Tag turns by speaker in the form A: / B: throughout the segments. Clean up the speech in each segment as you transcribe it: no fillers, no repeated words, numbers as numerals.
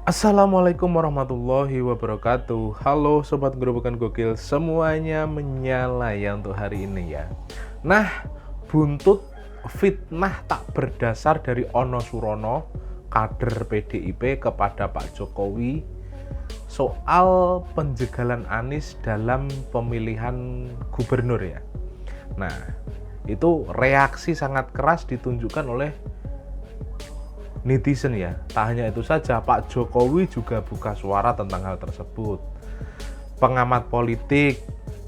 A: Assalamualaikum warahmatullahi wabarakatuh. Halo Sobat Gerobakan Gokil, semuanya menyala ya untuk hari ini ya. Nah, buntut fitnah tak berdasar dari Ono Surono, kader PDIP kepada Pak Jokowi soal penjagalan Anies dalam pemilihan gubernur ya. Nah, itu reaksi sangat keras ditunjukkan oleh netizen ya. Tak hanya itu saja, Pak Jokowi juga buka suara tentang hal tersebut. Pengamat politik,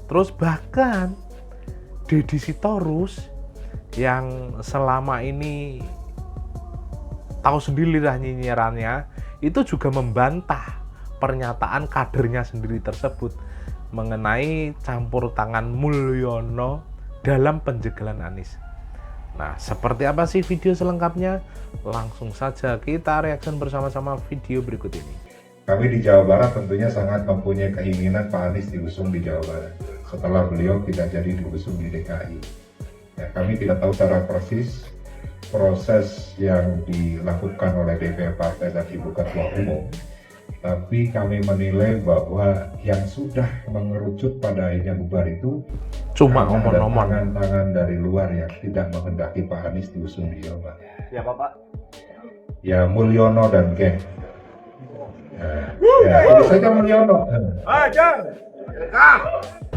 A: terus bahkan Deddy Sitorus yang selama ini tahu sendiri lah nyinyirannya, itu juga membantah pernyataan kadernya sendiri tersebut mengenai campur tangan Mulyono dalam penjagalan Anies. Nah, seperti apa sih video selengkapnya? Langsung saja kita reaction bersama-sama video berikut ini.
B: Kami di Jawa Barat tentunya sangat mempunyai keinginan Pak Anies diusung di Jawa Barat setelah beliau tidak jadi diusung di DKI. Ya, kami tidak tahu secara persis proses yang dilakukan oleh DPR Partai dan Ibu Ketua Umum, tapi kami menilai bahwa yang sudah mengerucut pada akhirnya bubar itu
A: Cuma omong-omong.
B: tangan-tangan dari luar yang tidak menghendaki Pak Anies diusung di Jawa Barat.
C: Ya Bapak.
B: Ya Mulyono dan geng. Ya, itu saja Mulyono.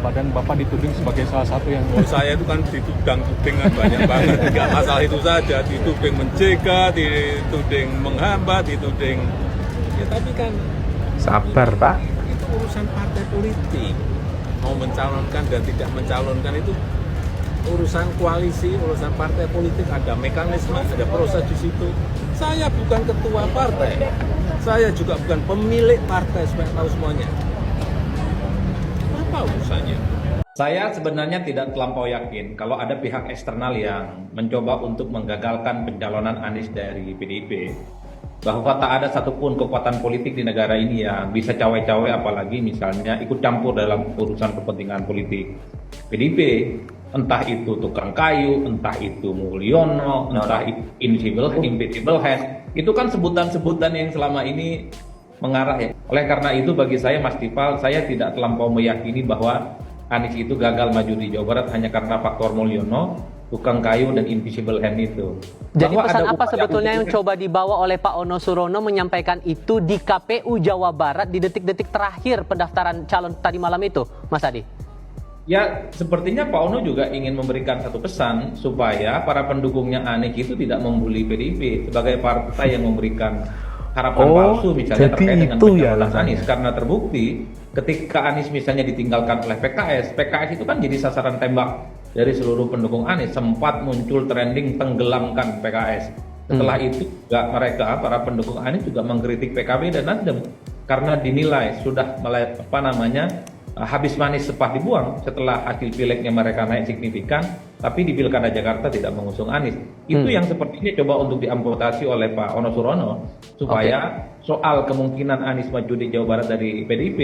C: Badan Bapak dituding sebagai salah satu yang
D: Saya itu kan ditudang-tuding kan banyak banget, tidak masalah itu saja, dituding mencegat, dituding menghambat, dituding ya, tapi kan
A: Sabar, Pak.
D: itu urusan partai politik, mau mencalonkan dan tidak mencalonkan itu urusan koalisi, urusan partai politik, ada mekanisme, ada proses di situ. Saya bukan ketua partai, saya juga bukan pemilik partai, supaya tahu semuanya. Apa urusannya?
E: Saya sebenarnya tidak terlampau yakin kalau ada pihak eksternal yang mencoba untuk menggagalkan pencalonan Anies dari PDIP, bahwa tak ada satupun kekuatan politik di negara ini yang bisa cawe-cawe apalagi misalnya ikut campur dalam urusan kepentingan politik PDIP, entah itu tukang kayu, entah itu Mulyono, entah itu invisible hand, itu kan sebutan-sebutan yang selama ini mengarah ya. Oleh karena itu bagi saya Mas Tifal, saya tidak terlampau meyakini bahwa Anies itu gagal maju di Jawa Barat hanya karena faktor Mulyono, tukang kayu dan invisible hand itu.
F: Jadi
E: Bahwa
F: pesan
E: ada
F: apa
E: upaya
F: sebetulnya yang
E: untuk-
F: coba dibawa oleh Pak Ono Surono menyampaikan itu di KPU Jawa Barat di detik-detik terakhir pendaftaran calon tadi malam itu, Mas Adi?
E: Ya, sepertinya Pak Ono juga ingin memberikan satu pesan supaya para pendukungnya Anies itu tidak membuli PDIP sebagai partai yang memberikan harapan
A: Oh,
E: palsu misalnya
A: jadi
E: terkait dengan
A: itu ya
E: pencalonan
A: alasannya.
E: Anies, karena terbukti ketika Anies misalnya ditinggalkan oleh PKS itu kan jadi sasaran tembak dari seluruh pendukung Anies, sempat muncul trending tenggelamkan PKS. Setelah itu juga mereka para pendukung Anies juga mengkritik PKB dan Nasdem karena dinilai sudah habis manis sepah dibuang setelah hasil pileknya mereka naik signifikan, tapi di Pilkada Jakarta tidak mengusung Anies. Itu yang sepertinya coba untuk diamputasi oleh Pak Ono Surono supaya soal kemungkinan Anies maju di Jawa Barat dari PDIP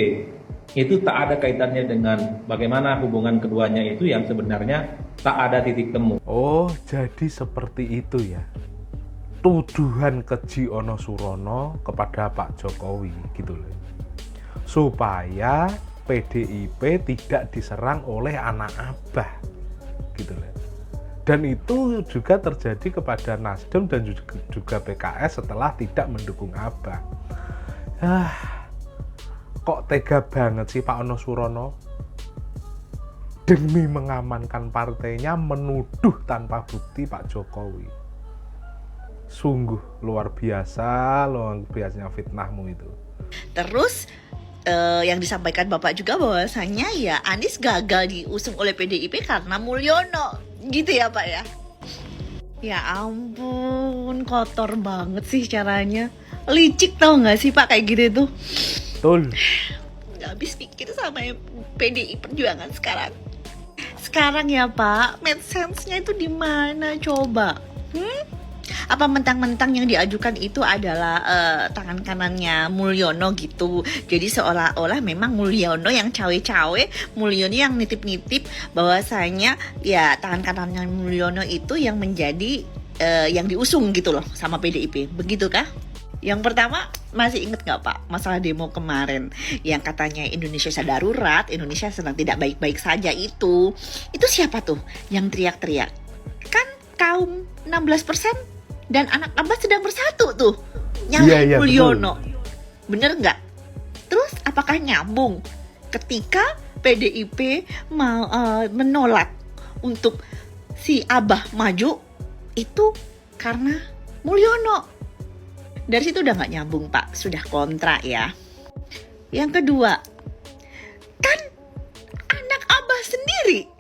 E: itu tak ada kaitannya dengan bagaimana hubungan keduanya itu yang sebenarnya tak ada titik temu.
A: Oh, jadi seperti itu ya. Tuduhan keji Ono Surono kepada Pak Jokowi gitu loh. Supaya PDIP tidak diserang oleh anak abah gitu loh. Dan itu juga terjadi kepada Nasdem dan juga PKS setelah tidak mendukung abah. Kok tega banget sih Pak Ono Surono? Demi mengamankan partainya menuduh tanpa bukti Pak Jokowi. Sungguh luar biasanya fitnahmu itu.
G: Terus yang disampaikan Bapak juga bahwasanya ya Anies gagal diusung oleh PDIP karena Mulyono, gitu ya Pak ya? Ya ampun, kotor banget sih caranya. Licik tau gak sih Pak kayak gitu tuh?
A: Betul.
G: Gak habis pikir sama PDI Perjuangan sekarang. Sekarang ya Pak, make sense-nya itu di mana coba? Apa mentang-mentang yang diajukan itu adalah tangan kanannya Mulyono gitu. Jadi seolah-olah memang Mulyono yang cawe-cawe, Mulyono yang nitip-nitip, bahwasanya ya tangan kanannya Mulyono itu yang menjadi yang diusung gitu loh sama PDIP. Begitu kah? Yang pertama, masih inget nggak Pak masalah demo kemarin yang katanya Indonesia darurat, Indonesia sedang tidak baik-baik saja itu siapa tuh yang teriak-teriak? Kan kaum 16% dan anak abah sedang bersatu tuh nyalahin
A: Iya,
G: Mulyono. Bener nggak? Terus apakah nyambung ketika PDIP menolak untuk si abah maju itu karena Mulyono? Dari situ udah nggak nyambung Pak, sudah kontra ya. Yang kedua, kan anak abah sendiri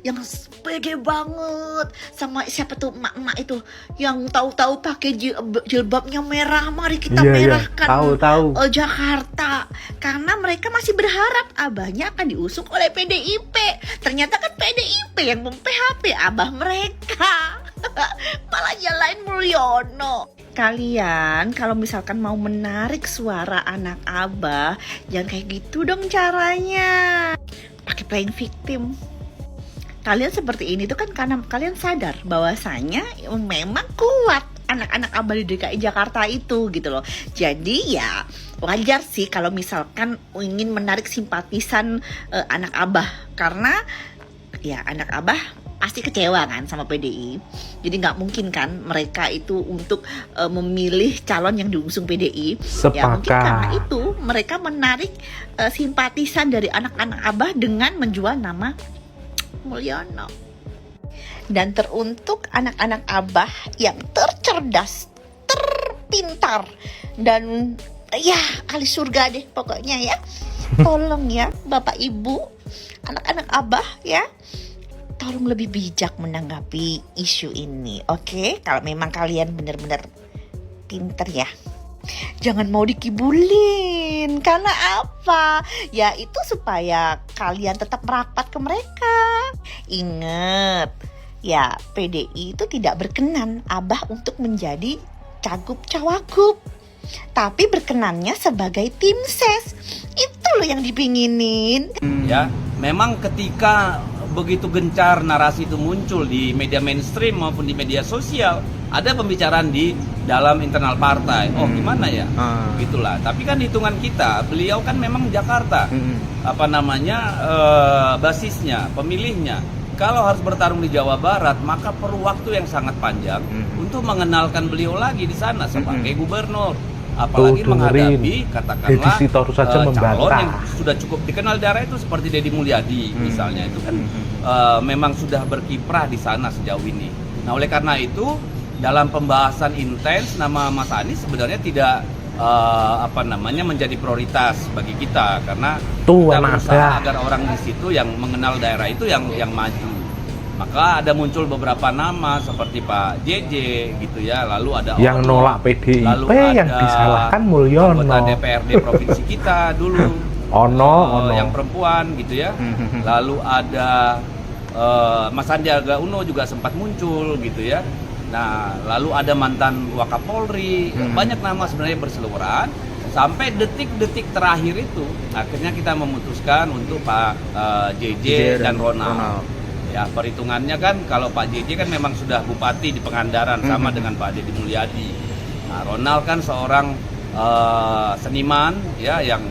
G: yang pede banget sama siapa tuh emak-emak itu yang tahu-tahu pakai jilbabnya merah, mari kita merahkan
A: tahu.
G: Jakarta, karena mereka masih berharap abahnya akan diusung oleh PDIP. Ternyata kan PDIP yang mem-PHP abah mereka. Malah nyalain Mulyono. Kalian kalau misalkan mau menarik suara anak abah, jangan kayak gitu dong caranya. Pakai playing victim. Kalian seperti ini tuh kan karena kalian sadar bahwasanya memang kuat anak-anak abah di DKI Jakarta itu gitu loh. Jadi ya wajar sih kalau misalkan ingin menarik simpatisan anak abah, karena ya anak abah pasti kecewa kan sama PDI. Jadi nggak mungkin kan mereka itu untuk memilih calon yang diusung PDI. Ya mungkin karena itu mereka menarik simpatisan dari anak-anak abah dengan menjual nama Mulyono. Dan teruntuk anak-anak abah yang tercerdas, terpintar, dan ya ahli surga deh pokoknya ya. Tolong ya Bapak Ibu, anak-anak abah ya, tolong lebih bijak menanggapi isu ini, oke? Kalau memang kalian benar-benar pinter ya, jangan mau dikibulin. Karena apa? Ya itu supaya kalian tetap merapat ke mereka. Ingat, ya PDI itu tidak berkenan abah untuk menjadi cagup-cawagup, tapi berkenannya sebagai tim ses. Itu loh yang dipinginin.
H: Ya, memang ketika begitu gencar narasi itu muncul di media mainstream maupun di media sosial, ada pembicaraan di dalam internal partai. Oh, gimana ya? Gitulah. Tapi kan hitungan kita, beliau kan memang Jakarta. Basisnya, pemilihnya. Kalau harus bertarung di Jawa Barat, maka perlu waktu yang sangat panjang untuk mengenalkan beliau lagi di sana sebagai gubernur. Apalagi menghadapi katakanlah calon yang sudah cukup dikenal daerah itu seperti Deddy Mulyadi misalnya, itu kan memang sudah berkiprah di sana sejauh ini. Nah, oleh karena itu dalam pembahasan intens nama Mas Anies sebenarnya tidak menjadi prioritas bagi kita, karena kita berusaha agar orang di situ yang mengenal daerah itu yang maju. Maka ada muncul beberapa nama seperti Pak JJ gitu ya, lalu ada
A: yang nolak PDIP, lalu yang disalahkan Mulyono,
H: anggota DPRD provinsi kita dulu, Ono yang perempuan gitu ya, lalu ada Mas Sandiaga Uno juga sempat muncul gitu ya. Nah, lalu ada mantan Wakapolri, banyak nama sebenarnya berseliweran. Sampai detik-detik terakhir itu, akhirnya kita memutuskan untuk Pak JJ dan Ronald. Ya, perhitungannya kan kalau Pak JJ kan memang sudah bupati di Pangandaran sama dengan Pak Deddy Mulyadi. Nah, Ronald kan seorang seniman ya yang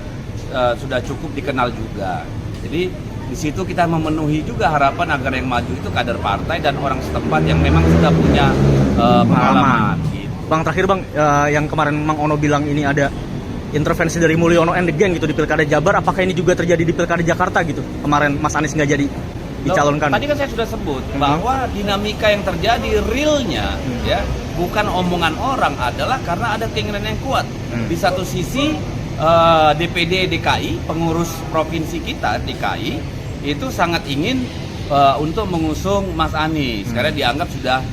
H: sudah cukup dikenal juga. Jadi di situ kita memenuhi juga harapan agar yang maju itu kader partai dan orang setempat yang memang sudah punya pengalaman. Gitu.
C: Bang, terakhir Bang, yang kemarin Mang Ono bilang ini ada intervensi dari Mulyono and the gang gitu di Pilkada Jabar, apakah ini juga terjadi di Pilkada Jakarta gitu? Kemarin Mas Anies nggak jadi dicalonkan.
H: Tadi kan saya sudah sebut bahwa dinamika yang terjadi realnya ya, bukan omongan orang, adalah karena ada keinginan yang kuat. Di satu sisi DPD DKI, pengurus provinsi kita DKI itu sangat ingin untuk mengusung Mas Anies karena dianggap sudah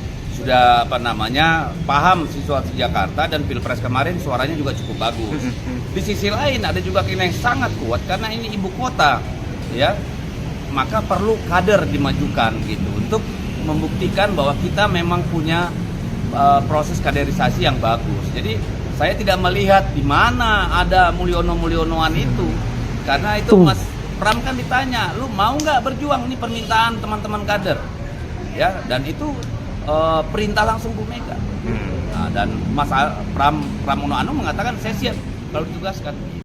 H: paham situasi Jakarta, dan Pilpres kemarin suaranya juga cukup bagus. Di sisi lain ada juga keinginan yang sangat kuat karena ini ibu kota ya, maka perlu kader dimajukan gitu untuk membuktikan bahwa kita memang punya proses kaderisasi yang bagus. Jadi saya tidak melihat di mana ada Mulyono-Mulyonoan itu, karena itu Mas Pram kan ditanya, lu mau nggak berjuang, ini permintaan teman-teman kader ya, dan itu perintah langsung Bu Mega. Nah, Dan Mas Pramono Anung mengatakan saya siap kalau ditugaskan.